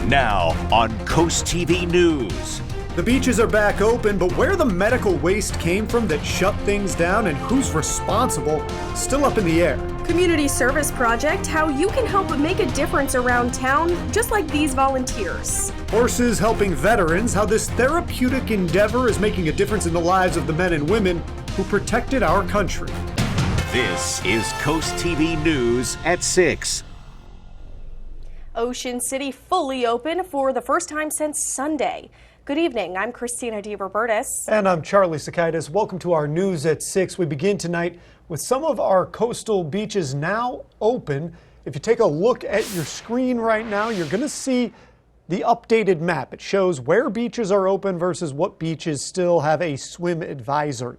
Now on CoastTV News. The beaches are back open, but where the medical waste came from that shut things down and who's responsible, still up in the air. Community service project, how you can help make a difference around town, just like these volunteers. Horses helping veterans, how this therapeutic endeavor is making a difference in the lives of the men and women who protected our country. This is CoastTV News at 6. Ocean City fully open for the first time since Sunday. Good evening, I'm Christina DeRobertis. And I'm Charlie Sakaitis. Welcome to our News at 6. We begin tonight with some of our coastal beaches now open. If you take a look at your screen right now, you're going to see the updated map. It shows where beaches are open versus what beaches still have a swim advisory.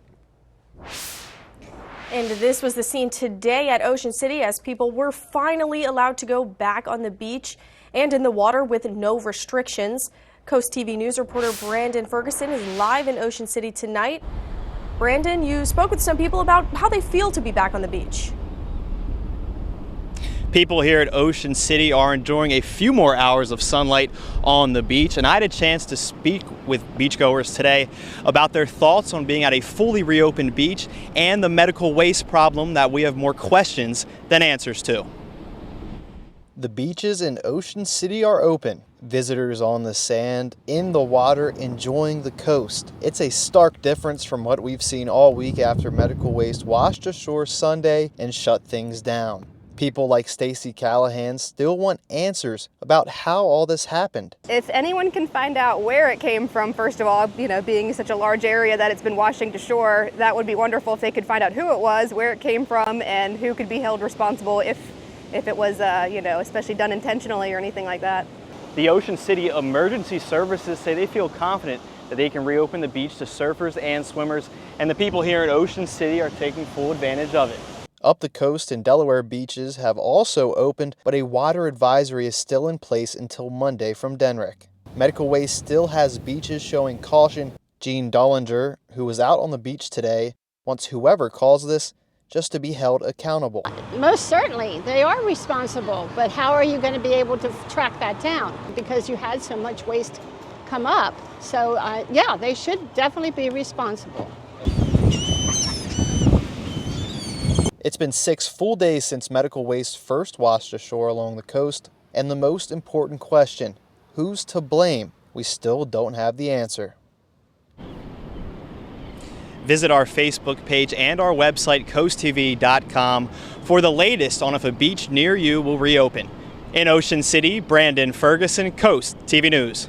And this was the scene today at Ocean City as people were finally allowed to go back on the beach and in the water with no restrictions. CoastTV News reporter Brandon Ferguson is live in Ocean City tonight. Brandon, you spoke with some people about how they feel to be back on the beach. People here at Ocean City are enjoying a few more hours of sunlight on the beach, and I had a chance to speak with beachgoers today about their thoughts on being at a fully reopened beach and the medical waste problem that we have more questions than answers to. The beaches in Ocean City are open. Visitors on the sand, in the water, enjoying the coast. It's a stark difference from what we've seen all week after medical waste washed ashore Sunday and shut things down. People like Stacy Callahan still want answers about how all this happened. If anyone can find out where it came from, first of all, being such a large area that it's been washing to shore, that would be wonderful if they could find out who it was, where it came from, and who could be held responsible if it was, especially done intentionally or anything like that. The Ocean City Emergency Services say they feel confident that they can reopen the beach to surfers and swimmers, and the people here at Ocean City are taking full advantage of it. Up the coast and Delaware beaches have also opened, but a water advisory is still in place until Monday from Denrick. Medical waste still has beaches showing caution. Gene Dollinger, who was out on the beach today, wants whoever calls this just to be held accountable. Most certainly, they are responsible, but how are you going to be able to track that down? Because you had so much waste come up. So yeah, they should definitely be responsible. It's been 6 full days since medical waste first washed ashore along the coast, and the most important question, who's to blame? We still don't have the answer. Visit our Facebook page and our website, coasttv.com, for the latest on if a beach near you will reopen. In Ocean City, Brandon Ferguson, Coast TV News.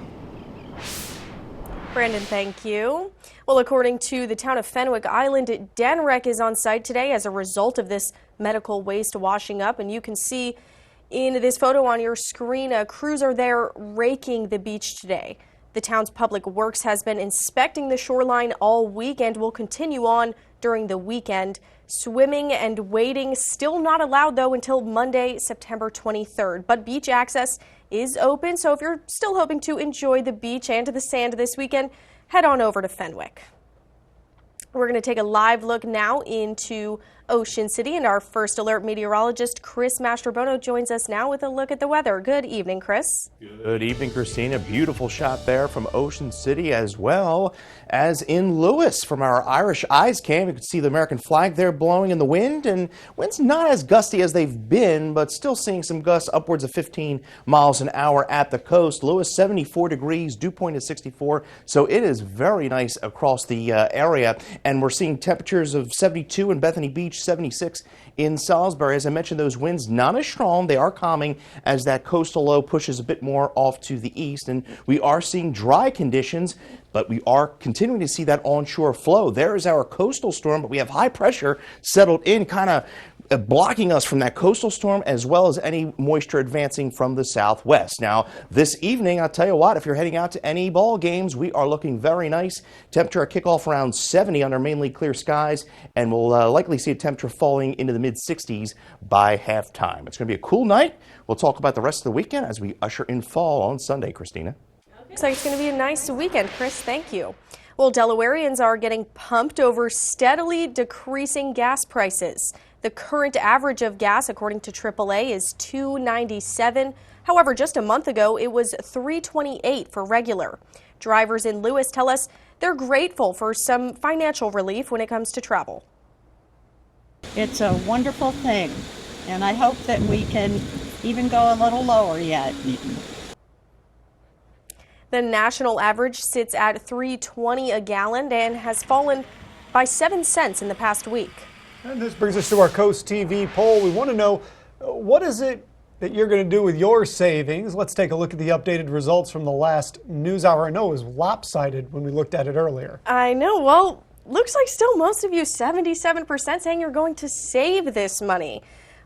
Brandon, thank you. Well, according to the town of Fenwick Island, Denrick is on site today as a result of this medical waste washing up. And you can see in this photo on your screen, crews are there raking the beach today. The town's public works has been inspecting the shoreline all week and will continue on during the weekend. Swimming and wading still not allowed, though, until Monday, September 23rd. But beach access is open, so if you're still hoping to enjoy the beach and the sand this weekend, head on over to Fenwick. We're going to take a live look now into Ocean City, and our first alert meteorologist, Chris Mastrobono, joins us now with a look at the weather. Good evening, Chris. Good evening, Christina. Beautiful shot there from Ocean City as well as in Lewis from our Irish Eyes cam. You can see the American flag there blowing in the wind, and wind's not as gusty as they've been, but still seeing some gusts upwards of 15 miles an hour at the coast. Lewis 74 degrees, dew point is 64, so it is very nice across the area. And we're seeing temperatures of 72 in Bethany Beach, 76 in Salisbury. As I mentioned, those winds not as strong. They are calming as that coastal low pushes a bit more off to the east. And we are seeing dry conditions, but we are continuing to see that onshore flow. There is our coastal storm, but we have high pressure settled in, kind of blocking us from that coastal storm as well as any moisture advancing from the southwest. Now, this evening, I'll tell you what, if you're heading out to any ball games, we are looking very nice. Temperature at kickoff around 70 under mainly clear skies, and we'll likely see a temperature falling into the mid-60s by halftime. It's going to be a cool night. We'll talk about the rest of the weekend as we usher in fall on Sunday, Christina. Looks like it's going to be a nice weekend, Chris. Thank you. Well, Delawareans are getting pumped over steadily decreasing gas prices. The current average of gas, according to AAA, is $2.97 However, just a month ago, it was $3.28 for regular. Drivers in Lewis tell us they're grateful for some financial relief when it comes to travel. It's a wonderful thing, and I hope that we can even go a little lower yet. The national average sits at $3.20 a gallon and has fallen by 7 cents in the past week. And this brings us to our Coast TV poll. We want to know, what is it that you're going to do with your savings? Let's take a look at the updated results from the last news hour. I know it was lopsided when we looked at it earlier. I know. Well, looks like still most of you, 77%, saying you're going to save this money.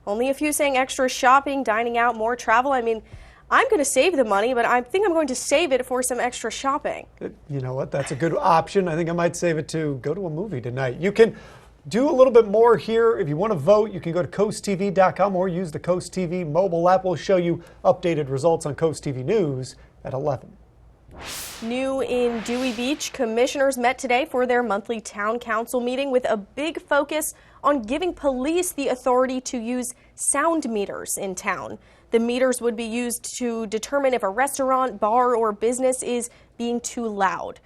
Only a few saying extra shopping, dining out, more travel. I mean, I'm going to save the money, but I think I'm going to save it for some extra shopping. You know what? That's a good option. I think I might save it to go to a movie tonight. You can do a little bit more here. If you want to vote, you can go to CoastTV.com or use the Coast TV mobile app. We'll show you updated results on Coast TV News at 11. New in Dewey Beach, commissioners met today for their monthly town council meeting with a big focus on giving police the authority to use sound meters in town. The meters would be used to determine if a restaurant, bar, or business is being too loud.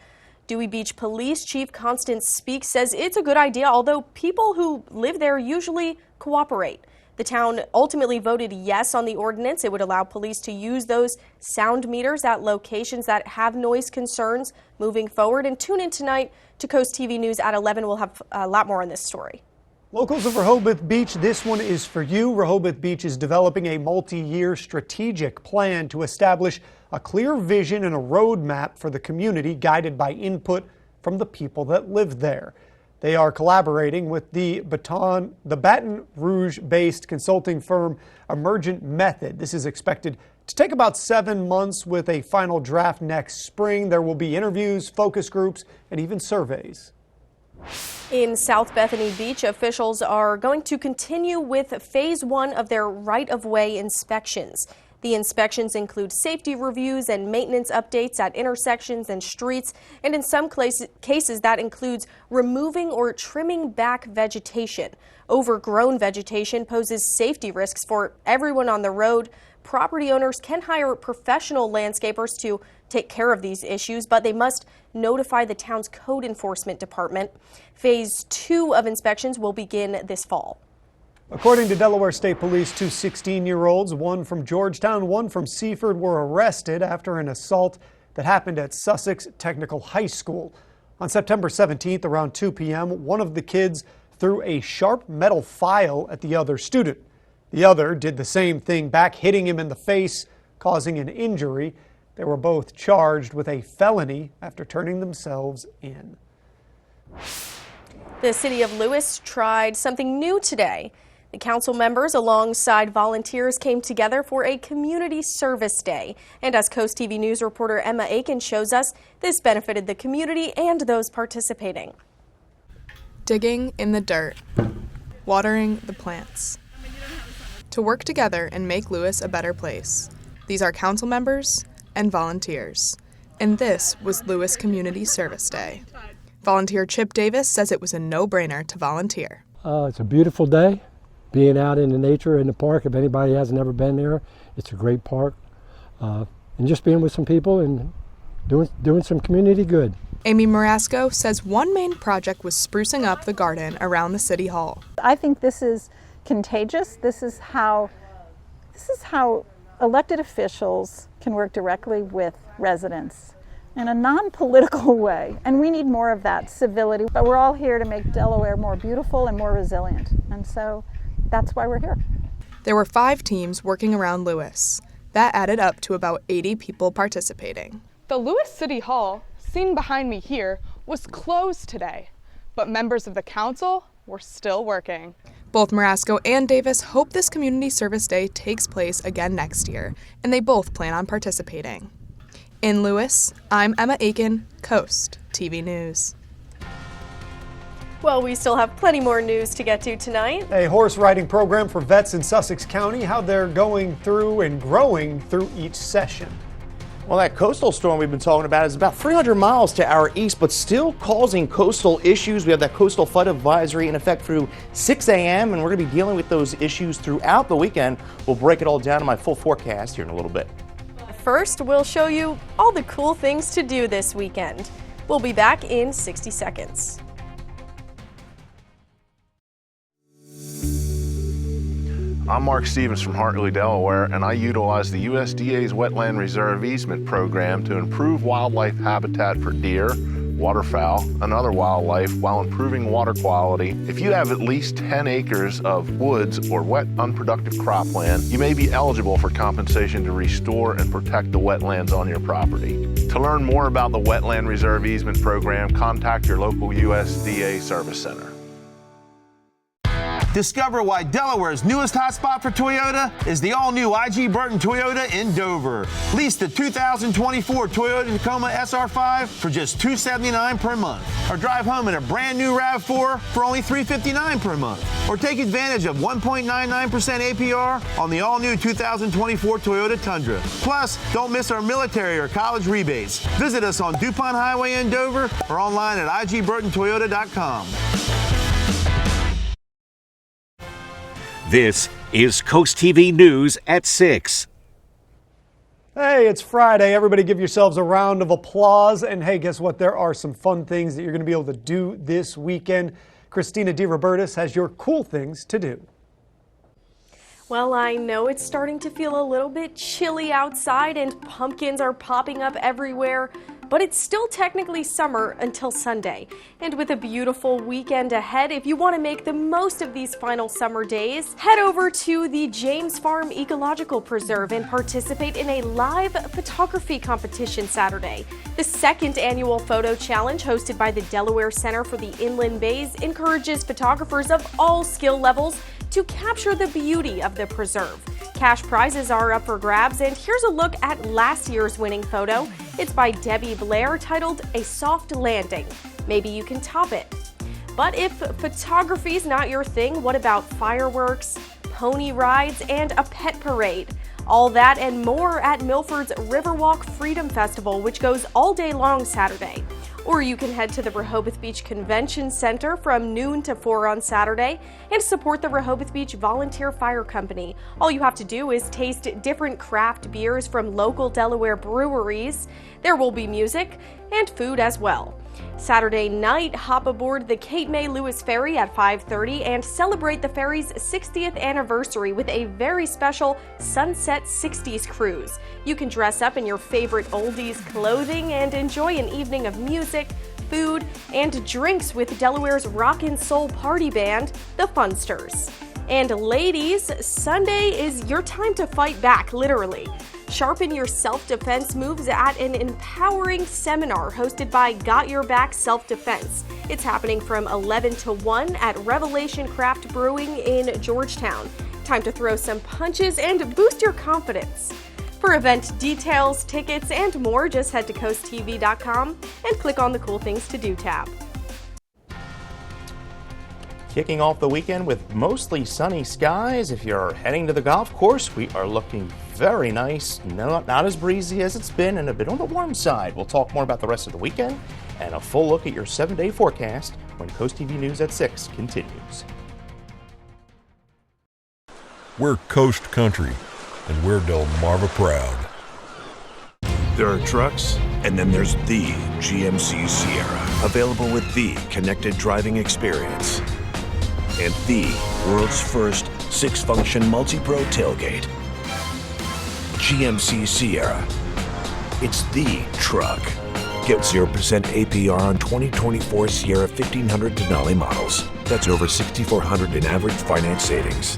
Dewey Beach Police Chief Constance Speaks says it's a good idea, although people who live there usually cooperate. The town ultimately voted yes on the ordinance. It would allow police to use those sound meters at locations that have noise concerns moving forward. And tune in tonight to Coast TV News at 11. We'll have a lot more on this story. Locals of Rehoboth Beach, this one is for you. Rehoboth Beach is developing a multi-year strategic plan to establish a clear vision and a roadmap for the community, guided by input from the people that live there. They are collaborating with the Baton Rouge-based consulting firm Emergent Method. This is expected to take about 7 months with a final draft next spring. There will be interviews, focus groups, and even surveys. In South Bethany Beach, officials are going to continue with phase 1 of their right-of-way inspections. The inspections include safety reviews and maintenance updates at intersections and streets, and in some cases that includes removing or trimming back vegetation. Overgrown vegetation poses safety risks for everyone on the road. Property owners can hire professional landscapers to take care of these issues, but they must notify the town's code enforcement department. Phase 2 of inspections will begin this fall. According to Delaware State Police, 2 16-year-olds, one from Georgetown, one from Seaford, were arrested after an assault that happened at Sussex Technical High School. On September 17th, around 2 p.m., one of the kids threw a sharp metal file at the other student. The other did the same thing back, hitting him in the face, causing an injury. They were both charged with a felony after turning themselves in. The city of Lewis tried something new today. The council members alongside volunteers came together for a community service day. And as Coast TV News reporter Emma Aiken shows us, this benefited the community and those participating. Digging in the dirt, watering the plants. To work together and make Lewis a better place. These are council members and volunteers. And this was Lewis Community Service Day. Volunteer Chip Davis says it was a no-brainer to volunteer. It's a beautiful day. Being out in the nature in the park, if anybody hasn't ever been there, it's a great park. And just being with some people and doing some community good. Amy Marasco says one main project was sprucing up the garden around the city hall. I think this is contagious. This is how elected officials can work directly with residents in a non-political way. And we need more of that civility. But we're all here to make Delaware more beautiful and more resilient. And so that's why we're here. There were 5 teams working around Lewis. That added up to about 80 people participating. The Lewis City Hall, seen behind me here, was closed today, but members of the council were still working. Both Marasco and Davis hope this Community Service Day takes place again next year, and they both plan on participating. In Lewis, I'm Emma Aiken, Coast TV News. Well, we still have plenty more news to get to tonight. A horse riding program for vets in Sussex County, how they're going through and growing through each session. Well, that coastal storm we've been talking about is about 300 miles to our east, but still causing coastal issues. We have that coastal flood advisory in effect through 6 a.m., and we're going to be dealing with those issues throughout the weekend. We'll break it all down in my full forecast here in a little bit. First, we'll show you all the cool things to do this weekend. We'll be back in 60 seconds. I'm Mark Stevens from Hartley, Delaware, and I utilize the USDA's Wetland Reserve Easement Program to improve wildlife habitat for deer, waterfowl, and other wildlife while improving water quality. If you have at least 10 acres of woods or wet, unproductive cropland, you may be eligible for compensation to restore and protect the wetlands on your property. To learn more about the Wetland Reserve Easement Program, contact your local USDA Service Center. Discover why Delaware's newest hotspot for Toyota is the all-new IG Burton Toyota in Dover. Lease the 2024 Toyota Tacoma SR5 for just $279 per month. Or drive home in a brand new RAV4 for only $359 per month. Or take advantage of 1.99% APR on the all-new 2024 Toyota Tundra. Plus, don't miss our military or college rebates. Visit us on DuPont Highway in Dover or online at igburtontoyota.com. This is Coast TV News at 6. Hey, it's Friday. Everybody give yourselves a round of applause. And hey, guess what? There are some fun things that you're going to be able to do this weekend. Christina DeRobertis has your cool things to do. Well, I know it's starting to feel a little bit chilly outside and pumpkins are popping up everywhere, but it's still technically summer until Sunday. And with a beautiful weekend ahead, if you want to make the most of these final summer days, head over to the James Farm Ecological Preserve and participate in a live photography competition Saturday. The second annual photo challenge, hosted by the Delaware Center for the Inland Bays, encourages photographers of all skill levels to capture the beauty of the preserve. Cash prizes are up for grabs, and here's a look at last year's winning photo. It's by Debbie Blair, titled A Soft Landing. Maybe you can top it. But if photography's not your thing, what about fireworks, pony rides, and a pet parade? All that and more at Milford's Riverwalk Freedom Festival, which goes all day long Saturday. Or you can head to the Rehoboth Beach Convention Center from noon to 4 on Saturday and support the Rehoboth Beach Volunteer Fire Company. All you have to do is taste different craft beers from local Delaware breweries. There will be music and food as well. Saturday night, hop aboard the Cape May Lewis Ferry at 5:30 and celebrate the ferry's 60th anniversary with a very special Sunset 60s cruise. You can dress up in your favorite oldies clothing and enjoy an evening of music, food, and drinks with Delaware's rock and soul party band, the Funsters. And ladies, Sunday is your time to fight back, literally. Sharpen your self-defense moves at an empowering seminar hosted by Got Your Back Self-Defense. It's happening from 11 to 1 at Revelation Craft Brewing in Georgetown. Time to throw some punches and boost your confidence. For event details, tickets, and more, just head to CoastTV.com and click on the Cool Things to Do tab. Kicking off the weekend with mostly sunny skies. If you're heading to the golf course, we are looking very nice. Not as breezy as it's been and a bit on the warm side. We'll talk more about the rest of the weekend and a full look at your 7-day forecast when Coast TV News at 6 continues. We're Coast Country, and we're Delmarva proud. There are trucks, and then there's the GMC Sierra, available with the connected driving experience and the world's first 6-function multi-pro tailgate. GMC Sierra. It's the truck. Get 0% APR on 2024 Sierra 1500 Denali models. That's over $6,400 in average finance savings.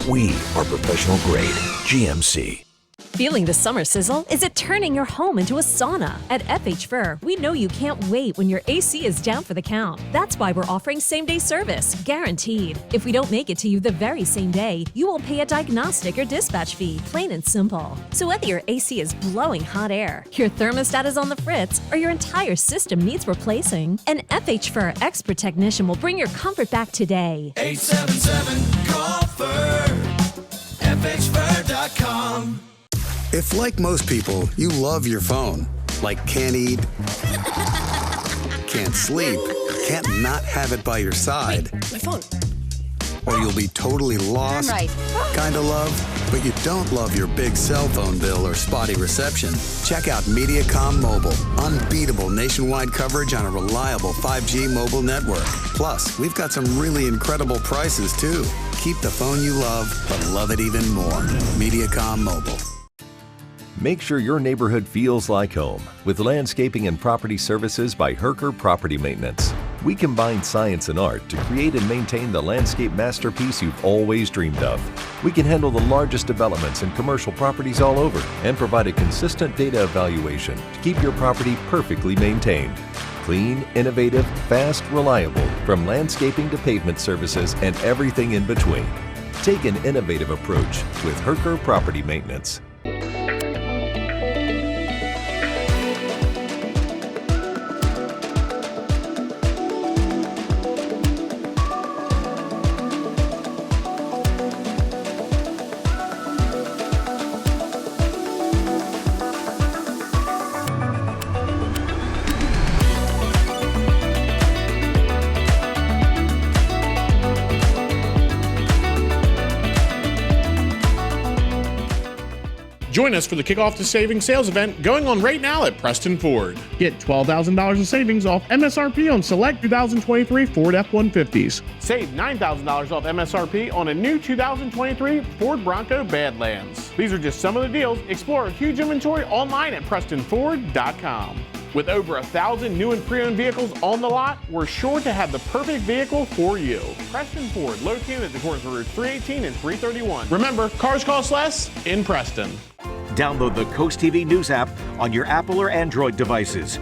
We are professional grade GMC. Feeling the summer sizzle? Is it turning your home into a sauna? At FH Fur, we know you can't wait when your AC is down for the count. That's why we're offering same-day service, guaranteed. If we don't make it to you the very same day, you will pay a diagnostic or dispatch fee, plain and simple. So whether your AC is blowing hot air, your thermostat is on the fritz, or your entire system needs replacing, an FH Fur expert technician will bring your comfort back today. 877-CALL-FUR, FHFur.com. If, like most people, you love your phone, like can't eat, can't sleep, can't not have it by your side, My phone. or you'll be totally lost, kinda love, but you don't love your big cell phone bill or spotty reception, check out Mediacom Mobile. Unbeatable nationwide coverage on a reliable 5G mobile network. Plus, we've got some really incredible prices, too. Keep the phone you love, but love it even more. Mediacom Mobile. Make sure your neighborhood feels like home with landscaping and property services by Herker Property Maintenance. We combine science and art to create and maintain the landscape masterpiece you've always dreamed of. We can handle the largest developments and commercial properties all over and provide a consistent data evaluation to keep your property perfectly maintained. Clean, innovative, fast, reliable, from landscaping to pavement services and everything in between. Take an innovative approach with Herker Property Maintenance. Join us for the Kickoff to Savings sales event going on right now at Preston Ford. Get $12,000 in savings off MSRP on select 2023 Ford F-150s. Save $9,000 off MSRP on a new 2023 Ford Bronco Badlands. These are just some of the deals. Explore our huge inventory online at PrestonFord.com. With over 1,000 new and pre-owned vehicles on the lot, we're sure to have the perfect vehicle for you. Preston Ford, located at the corner of Route 318 and 331. Remember, cars cost less in Preston. Download the Coast TV News app on your Apple or Android devices.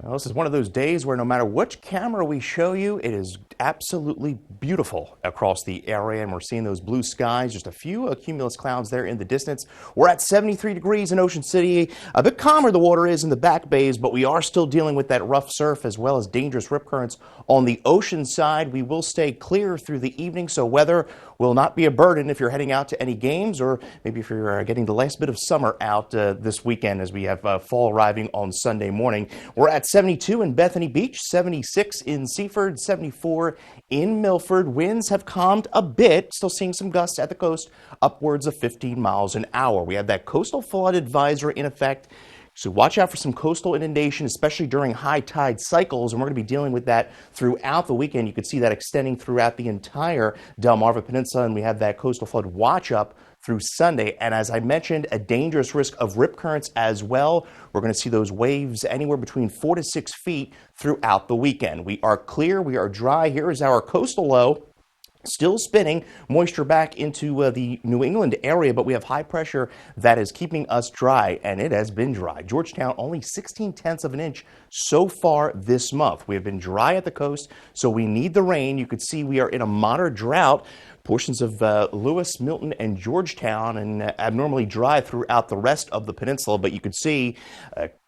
Well, this is one of those days where no matter which camera we show you, it is absolutely beautiful across the area, and we're seeing those blue skies, just a few cumulus clouds there in the distance. We're at 73 degrees in Ocean City. A bit calmer the water is in the back bays, but we are still dealing with that rough surf as well as dangerous rip currents on the ocean side. We will stay clear through the evening, so weather will not be a burden if you're heading out to any games, or maybe if you're getting the last bit of summer out this weekend as we have fall arriving on Sunday morning. We're at 72 in Bethany Beach, 76 in Seaford, 74 in Milford. Winds have calmed a bit, still seeing some gusts at the coast upwards of 15 miles an hour. We have that coastal flood advisory in effect, so watch out for some coastal inundation, especially during high tide cycles, and we're going to be dealing with that throughout the weekend. You can see that extending throughout the entire Delmarva Peninsula, and we have that coastal flood watch up through Sunday. And as I mentioned, a dangerous risk of rip currents as well. We're going to see those waves anywhere between 4 to 6 feet throughout the weekend. We are clear, we are dry. Here is our coastal low. Still spinning moisture back into the New England area, but we have high pressure that is keeping us dry, and it has been dry. Georgetown only 16/10 of an inch so far this month. We have been dry at the coast, so we need the rain. You could see we are in a moderate drought. Portions of Lewis, Milton, and Georgetown, and abnormally dry throughout the rest of the peninsula, but you could see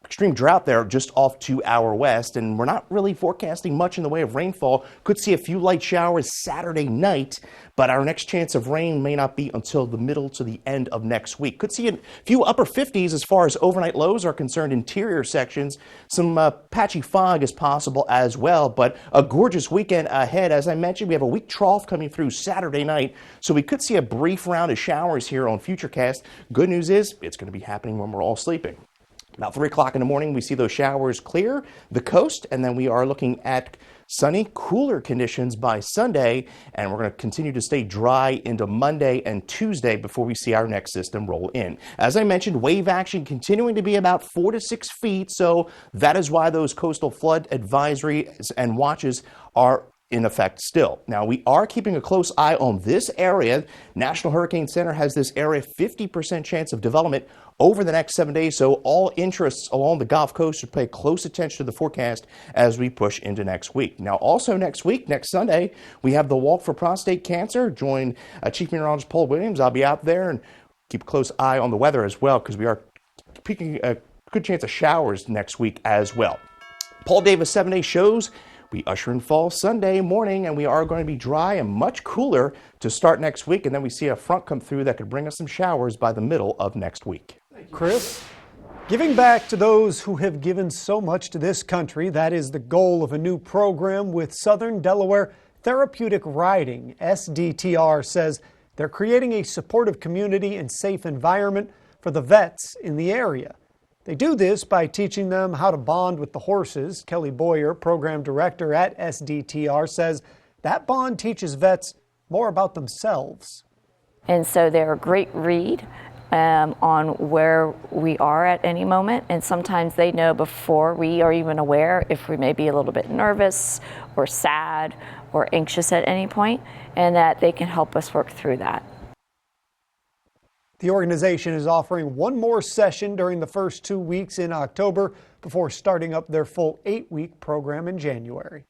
extreme drought there just off to our west, and we're not really forecasting much in the way of rainfall. Could see a few light showers Saturday night, but our next chance of rain may not be until the middle to the end of next week. Could see a few upper 50s as far as overnight lows are concerned. Interior sections, some patchy fog is possible as well, but a gorgeous weekend ahead. As I mentioned, we have a weak trough coming through Saturday night, so we could see a brief round of showers here on Futurecast. Good news is it's going to be happening when we're all sleeping. About 3 o'clock in the morning, we see those showers clear the coast, and then we are looking at sunny, cooler conditions by Sunday, and we're going to continue to stay dry into Monday and Tuesday before we see our next system roll in. As I mentioned, wave action continuing to be about 4 to 6 feet, so that is why those coastal flood advisories and watches are in effect still. Now, we are keeping a close eye on this area. National Hurricane Center has this area 50% chance of development over the next 7 days, so all interests along the Gulf Coast should pay close attention to the forecast as we push into next week. Now, also next week, next Sunday, we have the Walk for Prostate Cancer. Join Chief Meteorologist Paul Williams. I'll be out there, and keep a close eye on the weather as well, because we are peaking a good chance of showers next week as well. Paul Davis 7-day shows We usher in fall Sunday morning, and we are going to be dry and much cooler to start next week. And then we see a front come through that could bring us some showers by the middle of next week. Chris, giving back to those who have given so much to this country, that is the goal of a new program with Southern Delaware Therapeutic Riding. SDTR says they're creating a supportive community and safe environment for the vets in the area. They do this by teaching them how to bond with the horses. Kelly Boyer, program director at SDTR, says that bond teaches vets more about themselves. And so they're a great read on where we are at any moment. And sometimes they know before we are even aware if we may be a little bit nervous or sad or anxious at any point, and that they can help us work through that. The organization is offering one more session during the first 2 weeks in October before starting up their full 8-week program in January.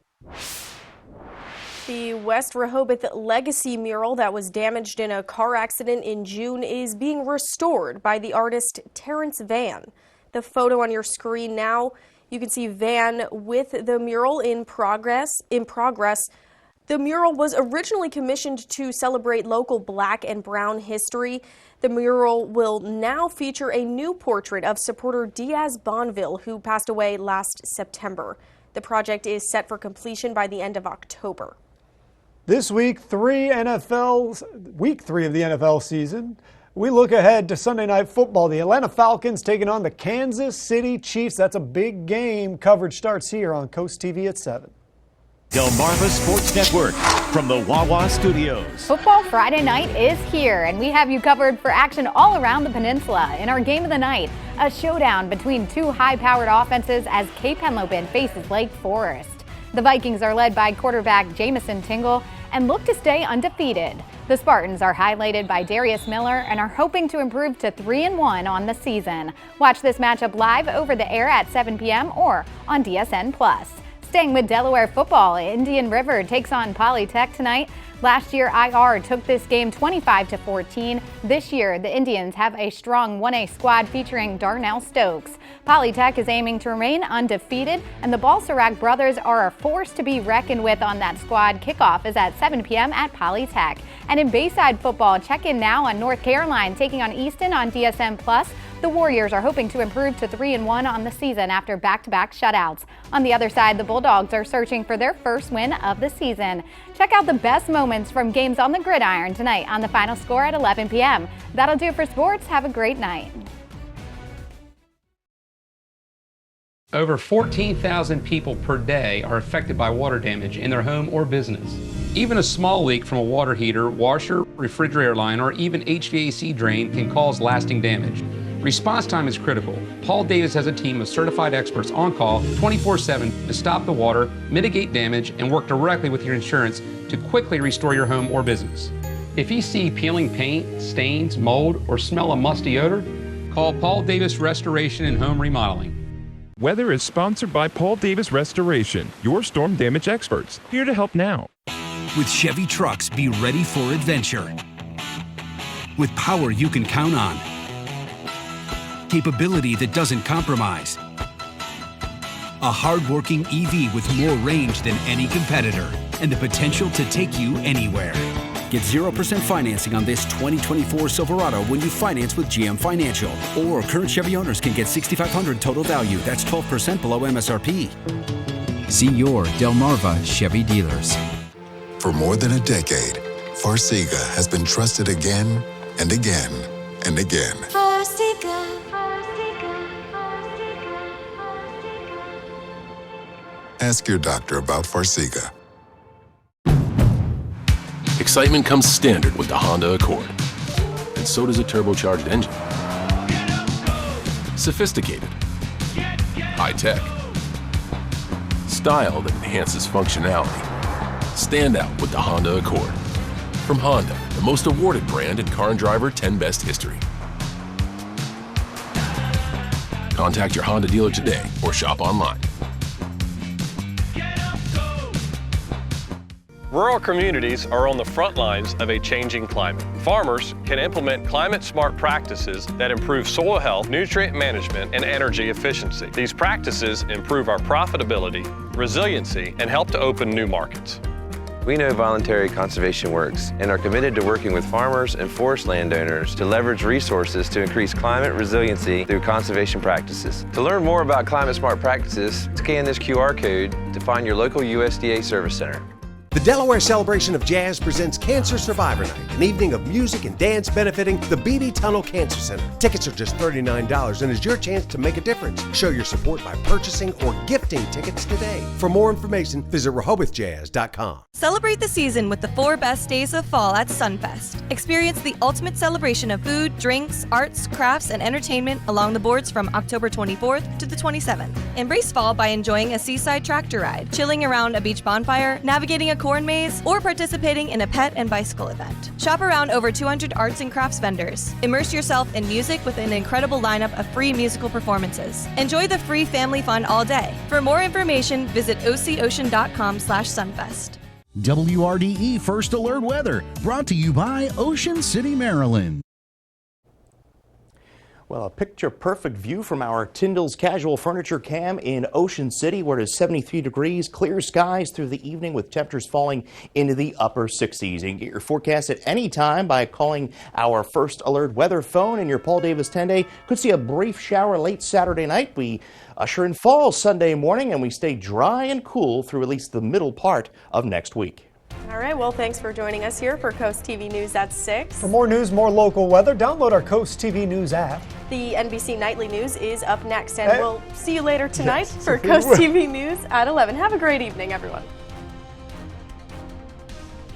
The West Rehoboth Legacy mural that was damaged in a car accident in June is being restored by the artist Terrence Van. The photo on your screen now, you can see Van with the mural in progress. The mural was originally commissioned to celebrate local Black and Brown history. The mural will now feature a new portrait of supporter Diaz Bonville, who passed away last September. The project is set for completion by the end of October. This week, week 3 of the NFL season. We look ahead to Sunday Night Football. The Atlanta Falcons taking on the Kansas City Chiefs. That's a big game. Coverage starts here on CoastTV at 7. Delmarva Sports Network from the Wawa Studios. Football Friday night is here, and we have you covered for action all around the peninsula. In our game of the night, a showdown between two high-powered offenses as Cape Henlopen faces Lake Forest. The Vikings are led by quarterback Jamison Tingle and look to stay undefeated. The Spartans are highlighted by Darius Miller and are hoping to improve to 3-1 on the season. Watch this matchup live over the air at 7 p.m. or on DSN+. Staying with Delaware football, Indian River takes on Polytech tonight. Last year, IR took this game 25-14. This year, the Indians have a strong 1A squad featuring Darnell Stokes. Polytech is aiming to remain undefeated, and the Balsarac brothers are a force to be reckoned with on that squad. Kickoff is at 7 p.m. at Polytech. And in Bayside football, check in now on North Carolina taking on Easton on DSN+. The Warriors are hoping to improve to 3-1 on the season after back-to-back shutouts. On the other side, the Bulldogs are searching for their first win of the season. Check out the best moments from games on the gridiron tonight on the Final Score at 11 p.m. That'll do it for sports. Have a great night. Over 14,000 people per day are affected by water damage in their home or business. Even a small leak from a water heater, washer, refrigerator line, or even HVAC drain can cause lasting damage. Response time is critical. Paul Davis has a team of certified experts on call 24/7 to stop the water, mitigate damage, and work directly with your insurance to quickly restore your home or business. If you see peeling paint, stains, mold, or smell a musty odor, call Paul Davis Restoration and Home Remodeling. Weather is sponsored by Paul Davis Restoration, your storm damage experts, here to help now. With Chevy trucks, be ready for adventure. With power you can count on. Capability that doesn't compromise. A hard-working EV with more range than any competitor and the potential to take you anywhere. Get 0% financing on this 2024 Silverado when you finance with GM Financial. Or current Chevy owners can get $6,500 total value. That's 12% below MSRP. See your Delmarva Chevy dealers. For more than a decade, Farxiga has been trusted again and again and again. Ask your doctor about Farxiga. Excitement comes standard with the Honda Accord, and so does a turbocharged engine. Sophisticated, high-tech, style that enhances functionality. Stand out with the Honda Accord. From Honda, the most awarded brand in Car and Driver 10 Best history. Contact your Honda dealer today or shop online. Rural communities are on the front lines of a changing climate. Farmers can implement climate-smart practices that improve soil health, nutrient management, and energy efficiency. These practices improve our profitability, resiliency, and help to open new markets. We know voluntary conservation works and are committed to working with farmers and forest landowners to leverage resources to increase climate resiliency through conservation practices. To learn more about climate-smart practices, scan this QR code to find your local USDA service center. The Delaware Celebration of Jazz presents Cancer Survivor Night, an evening of music and dance benefiting the BB Tunnel Cancer Center. Tickets are just $39 and is your chance to make a difference. Show your support by purchasing or gifting tickets today. For more information, visit RehobothJazz.com. Celebrate the season with the 4 best days of fall at Sunfest. Experience the ultimate celebration of food, drinks, arts, crafts, and entertainment along the boards from October 24th to the 27th. Embrace fall by enjoying a seaside tractor ride, chilling around a beach bonfire, navigating a corn maze, or participating in a pet and bicycle event. Shop around over 200 arts and crafts vendors. Immerse yourself in music with an incredible lineup of free musical performances. Enjoy the free family fun all day. For more information, visit ococean.com/sunfest. WRDE First Alert Weather, brought to you by Ocean City, Maryland. Well, a picture-perfect view from our Tyndall's Casual Furniture Cam in Ocean City, where it is 73 degrees, clear skies through the evening with temperatures falling into the upper 60s. You can get your forecast at any time by calling our First Alert weather phone, and your Paul Davis 10-day could see a brief shower late Saturday night. We usher in fall Sunday morning, and we stay dry and cool through at least the middle part of next week. All right, well, thanks for joining us here for Coast TV News at 6. For more news, more local weather, download our Coast TV News app. The NBC Nightly News is up next, and we'll see you later tonight for Coast TV News at 11. Have a great evening, everyone.